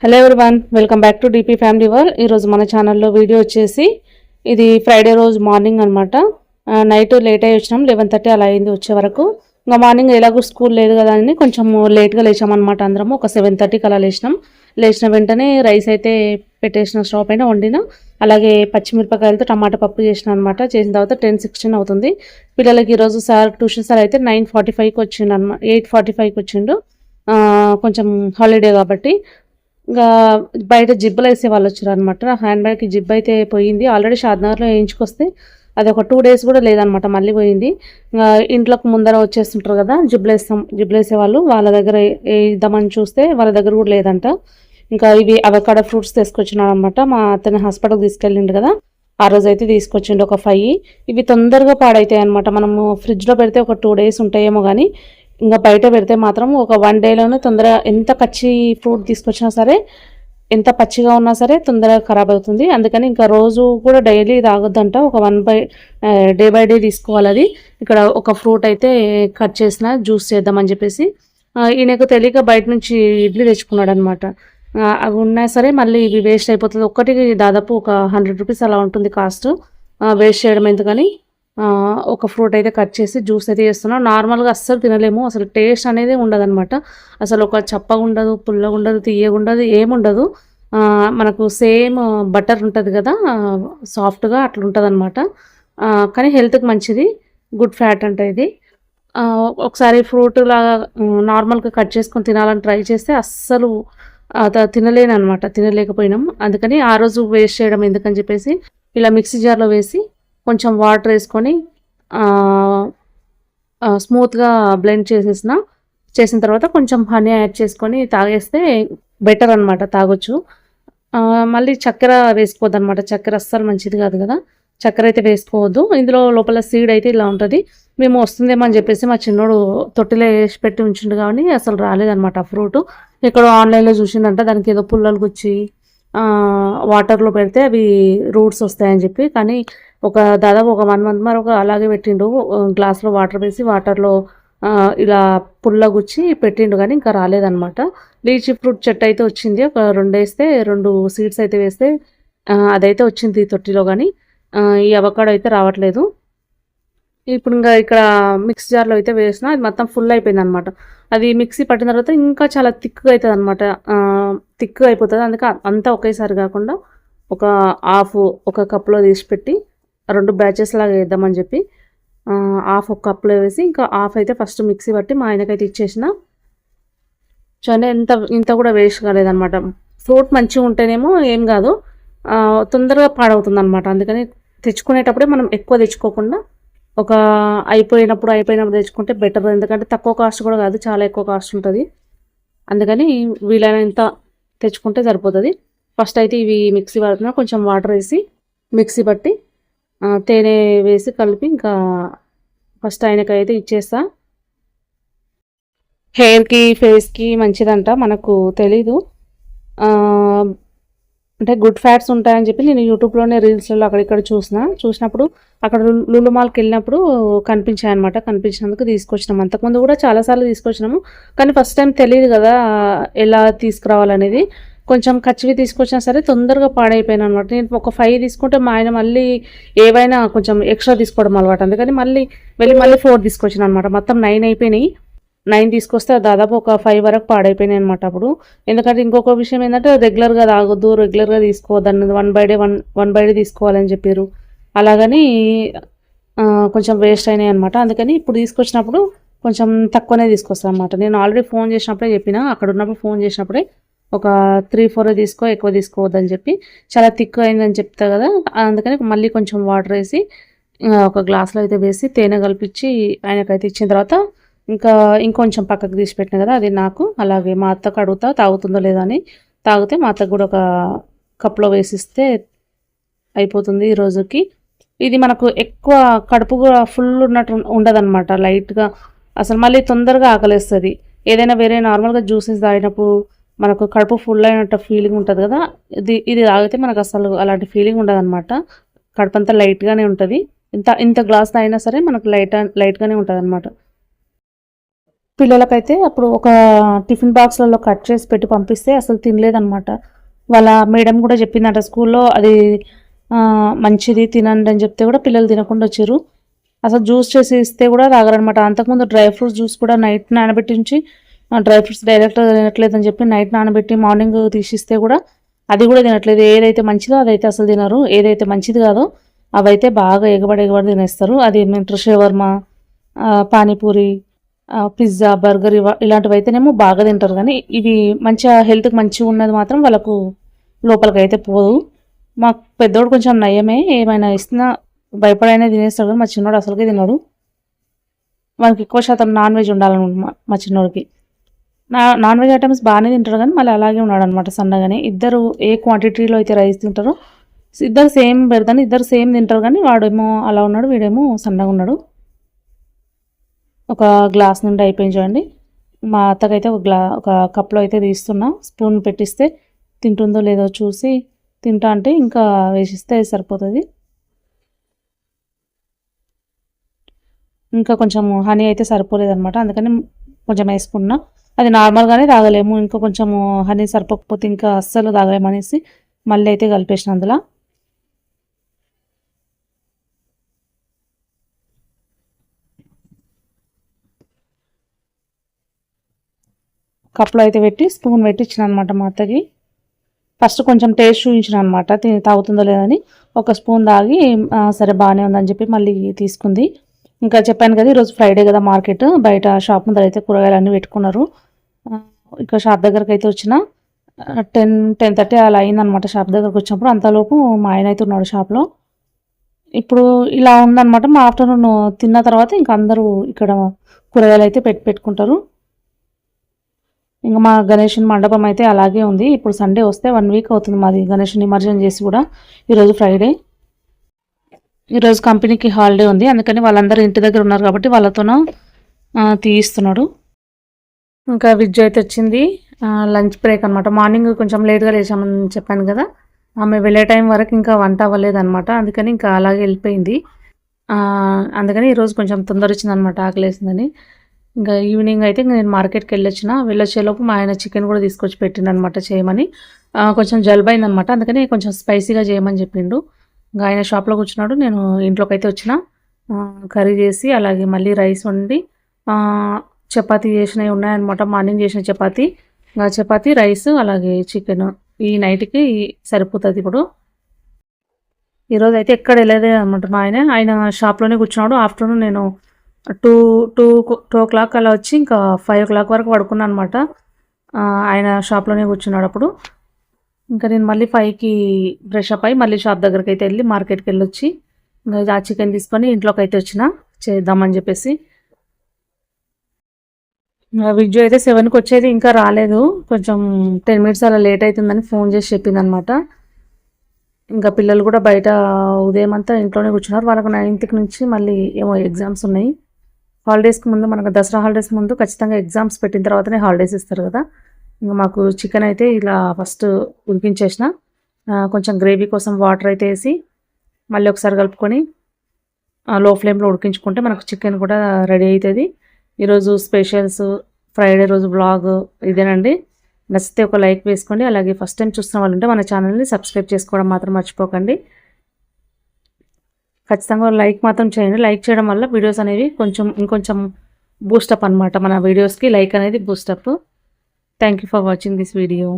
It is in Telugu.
Hello everyone, welcome back to DP family world. ఈరోజు మన ఛానల్లో వీడియో వచ్చేసి ఇది ఫ్రైడే రోజు మార్నింగ్ అనమాట. నైట్ లేట్ అయ్యి వచ్చినాం, 11:30 అలా అయింది వచ్చే వరకు. ఇంకా మార్నింగ్ ఎలాగో స్కూల్ లేదు కదా అని కొంచెం లేట్గా లేచామన్నమాట. అందరము ఒక 7:30కి అలా లేచినాం. లేచిన వెంటనే రైస్ అయితే పెట్టేసిన, స్టవ్ పైన వండిన. అలాగే పచ్చిమిరపకాయలతో టమాటా పప్పు చేసిన అనమాట. చేసిన తర్వాత 10:16 అవుతుంది. పిల్లలకి ఈరోజు ట్యూషన్ సార్ అయితే 9:45కి వచ్చిండు అనమాట, 8:45కి వచ్చిండు. కొంచెం హాలిడే కాబట్టి ఇంకా బయట జిబ్బలు వేసే వాళ్ళు వచ్చారు అనమాట. నా హ్యాండ్ బ్యాగ్కి జిబ్ అయితే పోయింది. ఆల్రెడీ షాద్నగర్లో వేయించుకొస్తే అది ఒక 2 days కూడా లేదనమాట, మళ్ళీ పోయింది. ఇంకా ఇంట్లోకి ముందర వచ్చేస్తుంటారు కదా జిబ్బలు వేసేవాళ్ళు, వాళ్ళ దగ్గర ఇద్దామని చూస్తే వాళ్ళ దగ్గర కూడా లేదంట. ఇంకా ఇవి అవకాడో ఫ్రూట్స్ తీసుకొచ్చినాడు అనమాట. మా అతని హాస్పిటల్కి తీసుకెళ్ళిండు కదా, ఆ రోజు అయితే తీసుకొచ్చిండు ఒక 5. ఇవి తొందరగా పాడైతాయి అనమాట. మనము ఫ్రిడ్జ్లో పెడితే ఒక 2 days ఉంటాయేమో కానీ ఇంకా బయట పెడితే మాత్రం ఒక 1 dayలోనే తొందరగా, ఎంత పచ్చి ఫ్రూట్ తీసుకొచ్చినా సరే, ఎంత పచ్చిగా ఉన్నా సరే తొందరగా ఖరాబ్ అవుతుంది. అందుకని ఇంకా రోజు కూడా డైలీ తాగొద్దంట, ఒక డే బై డే తీసుకోవాలి. అది ఇక్కడ ఒక ఫ్రూట్ అయితే కట్ చేసిన, జ్యూస్ చేద్దామని చెప్పేసి. ఈయనకు తెలియక బయట నుంచి ఇడ్లీ తెచ్చుకున్నాడు అనమాట. అవి ఉన్నా సరే మళ్ళీ ఇవి వేస్ట్ అయిపోతుంది. ఒక్కటికి దాదాపు ఒక 100 rupees అలా ఉంటుంది కాస్ట్. వేస్ట్ చేయడం ఎందుకని ఒక ఫ్రూట్ అయితే కట్ చేసి జ్యూస్ అయితే చేస్తున్నాం. నార్మల్గా అస్సలు తినలేము, అసలు టేస్ట్ అనేది ఉండదన్నమాట. అసలు ఒక చప్పగా ఉండదు, పుల్లగా ఉండదు, తీయగా ఉండదు, ఏముండదు. మనకు సేమ్ బటర్ ఉంటుంది కదా, సాఫ్ట్గా అట్లా ఉంటుంది అనమాట. కానీ హెల్త్కి మంచిది, గుడ్ ఫ్యాట్ అంటే ఇది. ఒకసారి ఫ్రూట్ లాగా నార్మల్గా కట్ చేసుకొని తినాలని ట్రై చేస్తే అస్సలు తినలేను అనమాట, తినలేకపోయినాం. అందుకని ఆ రోజు వేస్ట్ చేయడం ఎందుకని చెప్పేసి ఇలా మిక్సీ జార్లో వేసి కొంచెం వాటర్ వేసుకొని స్మూత్గా బ్లెండ్ చేసిన తర్వాత కొంచెం హనీ యాడ్ చేసుకొని తాగేస్తే బెటర్ అనమాట, తాగొచ్చు. మళ్ళీ చక్కెర వేసుకోవద్దు అనమాట, చక్కెర అస్సలు మంచిది కాదు కదా, చక్కెర అయితే వేసుకోవద్దు. ఇందులో లోపల సీడ్ అయితే ఇలా ఉంటుంది. మేము వస్తుందేమో అని చెప్పేసి మా చిన్నోడు తొట్టిలో వేసి పెట్టి ఉంచిండు కానీ అసలు రాలేదనమాట ఆ ఫ్రూట్. ఎక్కడో ఆన్లైన్లో చూసిందంట, దానికి ఏదో పుల్లలు గుచ్చి వాటర్లో పెడితే అవి రూట్స్ వస్తాయని చెప్పి. కానీ దాదాపు ఒక 1 month వరకు అలాగే పెట్టిండు, గ్లాస్లో వాటర్ వేసి వాటర్లో ఇలా పుల్లగుచ్చి పెట్టిండు కానీ ఇంకా రాలేదనమాట. లీచీ ఫ్రూట్ చెట్టు అయితే వచ్చింది, ఒక 2 వేస్తే 2 సీడ్స్ అయితే వేస్తే అదైతే వచ్చింది తొట్టిలో. కానీ ఈ అవకాడో అయితే రావట్లేదు. ఇప్పుడు ఇంకా ఇక్కడ మిక్సీ జార్లో అయితే వేసిన, అది మొత్తం ఫుల్ అయిపోయింది అనమాట. అది మిక్సీ పట్టిన తర్వాత ఇంకా చాలా థిక్గా అవుతుంది అనమాట, థిక్గా అయిపోతుంది. అందుకే అంతా ఒకేసారి కాకుండా ఒక కప్లో తీసి పెట్టి 2 batches లాగా వేద్దామని చెప్పి ఒక కప్లో వేసి ఇంకా హాఫ్ అయితే ఫస్ట్ మిక్సీ పట్టి మా ఆయనకైతే ఇచ్చేసిన. చూడండి ఇంత కూడా వేస్ట్ కాలేదనమాట. ఫ్రూట్ మంచిగా ఉంటేనేమో ఏం కాదు, తొందరగా పాడవుతుంది అనమాట. అందుకని తెచ్చుకునేటప్పుడే మనం ఎక్కువ తెచ్చుకోకుండా అయిపోయినప్పుడు తెచ్చుకుంటే బెటర్. ఎందుకంటే తక్కువ కాస్ట్ కూడా కాదు, చాలా ఎక్కువ కాస్ట్ ఉంటుంది. అందుకని వీలైనంత తెచ్చుకుంటే సరిపోతుంది. ఫస్ట్ అయితే ఇవి మిక్సీ పడుతున్నా, కొంచెం వాటర్ వేసి మిక్సీ పట్టి తేనె వేసి కలిపి ఇంకా ఫస్ట్ ఆయనకైతే ఇచ్చేస్తా. హెయిర్కి ఫేస్కి మంచిదంట, మనకు తెలీదు. అంటే గుడ్ ఫ్యాట్స్ ఉంటాయని చెప్పి నేను యూట్యూబ్లోనే రీల్స్లలో అక్కడిక్కడ చూసినప్పుడు అక్కడ లులు మాల్కి వెళ్ళినప్పుడు కనిపించాయన్నమాట. కనిపించినందుకు తీసుకొచ్చినాము. అంతకుముందు కూడా చాలాసార్లు తీసుకొచ్చినాము, కానీ ఫస్ట్ టైం తెలియదు కదా ఎలా తీసుకురావాలనేది. కొంచెం కచ్చివి తీసుకొచ్చినా సరే తొందరగా పాడైపోయాను అనమాట. నేను ఒక 5 తీసుకుంటే మా ఆయన మళ్ళీ ఏవైనా కొంచెం ఎక్స్ట్రా తీసుకోవడం అలవాటు. అందుకని మళ్ళీ 4 తీసుకొచ్చాను అనమాట. మొత్తం 9 అయిపోయినాయి. 9 తీసుకొస్తే దాదాపు ఒక 5 వరకు పాడైపోయినాయి అనమాట అప్పుడు. ఎందుకంటే ఇంకొక విషయం ఏంటంటే రెగ్యులర్గా తాగొద్దు, రెగ్యులర్గా తీసుకోవద్దు అన్నది, 1 by day తీసుకోవాలని చెప్పారు. అలాగని కొంచెం వేస్ట్ అయినాయి అనమాట. అందుకని ఇప్పుడు తీసుకొచ్చినప్పుడు కొంచెం తక్కువనే తీసుకొస్తాను అనమాట. నేను ఆల్రెడీ ఫోన్ చేసినప్పుడే చెప్పిన, అక్కడ ఉన్నప్పుడు ఫోన్ చేసినప్పుడే ఒక 3-4 తీసుకో, ఎక్కువ తీసుకోవద్దని చెప్పి. చాలా థిక్ అయిందని చెప్తా కదా, అందుకని మళ్ళీ కొంచెం వాటర్ వేసి ఒక గ్లాస్లో అయితే వేసి తేనె కలిపించి ఆయనకైతే ఇచ్చిన తర్వాత ఇంకొంచెం పక్కకు తీసి పెట్టిన కదా, అది నాకు. అలాగే మా అత్తకు అడుగుతా తాగుతుందో లేదో అని. తాగితే మా అత్తకు కూడా ఒక కప్లో వేసిస్తే అయిపోతుంది ఈ రోజుకి. ఇది మనకు ఎక్కువ కడుపు కూడా ఫుల్ ఉన్నట్టు ఉండదన్నమాట, లైట్గా. అసలు మళ్ళీ తొందరగా ఆకలేస్తుంది. ఏదైనా వేరే నార్మల్గా జ్యూసెస్ తాగినప్పుడు మనకు కడుపు ఫుల్ అయినట్టు ఫీలింగ్ ఉంటుంది కదా, ఇది తాగితే మనకు అసలు అలాంటి ఫీలింగ్ ఉండదు అనమాట. కడుపు అంతా లైట్గానే ఉంటుంది. ఇంత గ్లాస్ తాగినా సరే మనకు లైట్గానే ఉంటుంది అనమాట. పిల్లలకైతే అప్పుడు ఒక టిఫిన్ బాక్స్లలో కట్ చేసి పెట్టి పంపిస్తే అసలు తినలేదనమాట. వాళ్ళ మేడం కూడా చెప్పిందంట స్కూల్లో, అది మంచిది తినండి అని చెప్తే కూడా పిల్లలు తినకుండా వచ్చారు. అసలు జ్యూస్ చేసి ఇస్తే కూడా తాగరనమాట. అంతకుముందు డ్రై ఫ్రూట్స్ జ్యూస్ కూడా నైట్ నానబెట్టి ఉంచి డ్రై ఫ్రూట్స్ డైరెక్ట్ తినట్లేదు అని చెప్పి నైట్ నానబెట్టి మార్నింగ్ తీసిస్తే కూడా అది కూడా తినట్లేదు. ఏదైతే మంచిదో అదైతే అసలు తినరు, ఏదైతే మంచిది కాదో అవైతే బాగా ఎగబడి తినేస్తారు. అది ఏమంటారు షవర్మా, పానీపూరి, పిజ్జా, బర్గర్ ఇలాంటివి అయితేనేమో బాగా తింటారు. కానీ ఇవి మంచిగా హెల్త్కి మంచిగా ఉన్నది మాత్రం వాళ్ళకు లోపలికి అయితే పోదు. మా పెద్దోడు కొంచెం నయమే, ఏమైనా ఇస్తున్నా భయపడైనా తినేస్తాడు. కానీ మా చిన్నోడు అసలుకే తినడు. మనకి ఎక్కువ శాతం నాన్ వెజ్ ఉండాలన్నమాట మా చిన్నోడికి. నాన్ వెజ్ ఐటమ్స్ బాగానే తింటారు కానీ మళ్ళీ అలాగే ఉన్నాడు అనమాట సన్నగానే. ఇద్దరు ఏ క్వాంటిటీలో అయితే రైస్ తింటారో ఇద్దరు సేమ్ పెడతాను, ఇద్దరు సేమ్ తింటారు. కానీ వాడేమో అలా ఉన్నాడు, వీడేమో సన్నగా ఉన్నాడు. ఒక గ్లాస్ నుండి అయిపోయింది చూడండి. మా అత్తకైతే ఒక కప్లో అయితే తీస్తున్నా. స్పూన్ పెట్టిస్తే తింటుందో లేదో చూసి తింటా అంటే ఇంకా వేసిస్తే సరిపోతుంది. ఇంకా కొంచెం హనీ అయితే సరిపోలేదనమాట, అందుకని కొంచెం వేసుకున్నా. అది నార్మల్గానే తాగలేము, ఇంకా కొంచెం హనీ సరిపోకపోతే ఇంకా అస్సలు తాగలేము అనేసి మళ్ళీ అయితే కలిపేసిన అందులో. కప్లో అయితే పెట్టి స్పూన్ పెట్టి ఇచ్చిన అనమాట మా అత్తకి. ఫస్ట్ కొంచెం టేస్ట్ చూపించిన అనమాట, తాగుతుందో లేదని. ఒక స్పూన్ తాగి సరే బాగానే ఉందని చెప్పి మళ్ళీ తీసుకుంది. ఇంకా చెప్పాను కదా ఈరోజు ఫ్రైడే కదా, మార్కెట్ బయట షాప్ ముందర అయితే కూరగాయలు అన్నీ పెట్టుకున్నారు. ఇక్కడ షాప్ దగ్గరకు అయితే వచ్చిన 10-10:30 అలా అయిందనమాట షాప్ దగ్గరకు వచ్చినప్పుడు. అంతలోపు మా ఆయన అయితే ఉన్నాడు షాప్లో. ఇప్పుడు ఇలా ఉందన్నమాట. మా ఆఫ్టర్నూన్ తిన్న తర్వాత ఇంకా అందరూ ఇక్కడ కూరగాయలు అయితే పెట్టుకుంటారు. ఇంకా మా గణేషుని మండపం అయితే అలాగే ఉంది. ఇప్పుడు సండే వస్తే 1 వీక్ అవుతుంది మాది గణేషుని నిమజ్జనం చేసి కూడా. ఈరోజు ఫ్రైడే, ఈరోజు కంపెనీకి హాలిడే ఉంది, అందుకని వాళ్ళందరూ ఇంటి దగ్గర ఉన్నారు కాబట్టి వాళ్ళతోనూ తీయిస్తున్నాడు. ఇంకా విద్య అయితే వచ్చింది, లంచ్ బ్రేక్ అనమాట. మార్నింగ్ కొంచెం లేట్గా లేచామని చెప్పాను కదా, ఆమె వెళ్ళే టైం వరకు ఇంకా వంట అవ్వలేదన్నమాట. అందుకని ఇంకా అలాగే వెళ్ళిపోయింది. అందుకని ఈరోజు కొంచెం తొందర వచ్చిందనమాట, ఆకలేసిందని. ఇంకా ఈవినింగ్ అయితే నేను మార్కెట్కి వెళ్ళొచ్చేలోపు మా ఆయన చికెన్ కూడా తీసుకొచ్చి పెట్టిండనమాట చేయమని. కొంచెం జలుబైందనమాట, అందుకని కొంచెం స్పైసీగా చేయమని చెప్పిండు. ఇంకా ఆయన షాప్లో కూర్చున్నాడు, నేను ఇంట్లోకి అయితే వచ్చిన. కర్రీ చేసి అలాగే మళ్ళీ రైస్ వండి చపాతీ చేసినవి ఉన్నాయన్నమాట, మార్నింగ్ చేసిన చపాతీ రైస్ అలాగే చికెన్ ఈ నైట్కి సరిపోతుంది. ఇప్పుడు ఈరోజు అయితే ఎక్కడ వెళ్ళలేదు అనమాట. మా ఆయన షాప్లోనే కూర్చున్నాడు. ఆఫ్టర్నూన్ నేను 2 o'clock అలా వచ్చి ఇంకా 5 o'clock వరకు పడుకున్నాను అనమాట. ఆయన షాప్లోనే కూర్చున్నాడు. అప్పుడు ఇంకా నేను మళ్ళీ 5కి ఫ్రెష్ అప్ అయ్యి మళ్ళీ షాప్ దగ్గరికి అయితే వెళ్ళి మార్కెట్కి వెళ్ళొచ్చి ఇంకా ఆ చికెన్ తీసుకొని ఇంట్లోకి అయితే వచ్చిన చేద్దామని చెప్పేసి. విద్యు అయితే 7కి వచ్చేది, ఇంకా రాలేదు. కొంచెం 10 minutes అలా లేట్ అవుతుందని ఫోన్ చేసి చెప్పింది అనమాట. ఇంకా పిల్లలు కూడా బయట ఉదయం అంతా ఇంట్లోనే కూర్చున్నారు. వాళ్ళకు 9th నుంచి మళ్ళీ ఏమో ఎగ్జామ్స్ ఉన్నాయి. హాలిడేస్కి ముందు, మనకు దసరా హాలిడేస్ ముందు ఖచ్చితంగా ఎగ్జామ్స్ పెట్టిన తర్వాతనే హాలిడేస్ ఇస్తారు కదా. ఇంకా మాకు చికెన్ అయితే ఇలా ఫస్ట్ ఉడికించేసిన, కొంచెం గ్రేవీ కోసం వాటర్ అయితే వేసి మళ్ళీ ఒకసారి కలుపుకొని లో ఫ్లేమ్లో ఉడికించుకుంటే మనకు చికెన్ కూడా రెడీ అవుతుంది. ఈరోజు స్పెషల్స్ ఫ్రైడే రోజు బ్లాగ్ ఇదేనండి. నచ్చితే ఒక లైక్ వేసుకోండి. అలాగే ఫస్ట్ టైం చూస్తున్న వాళ్ళు ఉంటే మన ఛానల్ని సబ్స్క్రైబ్ చేసుకోవడం మాత్రం మర్చిపోకండి. ఖచ్చితంగా లైక్ మాత్రం చేయండి. లైక్ చేయడం వల్ల వీడియోస్ అనేవి ఇంకొంచెం బూస్టప్ అనమాట. మన వీడియోస్కి లైక్ అనేది boost up. Thank you for watching this video.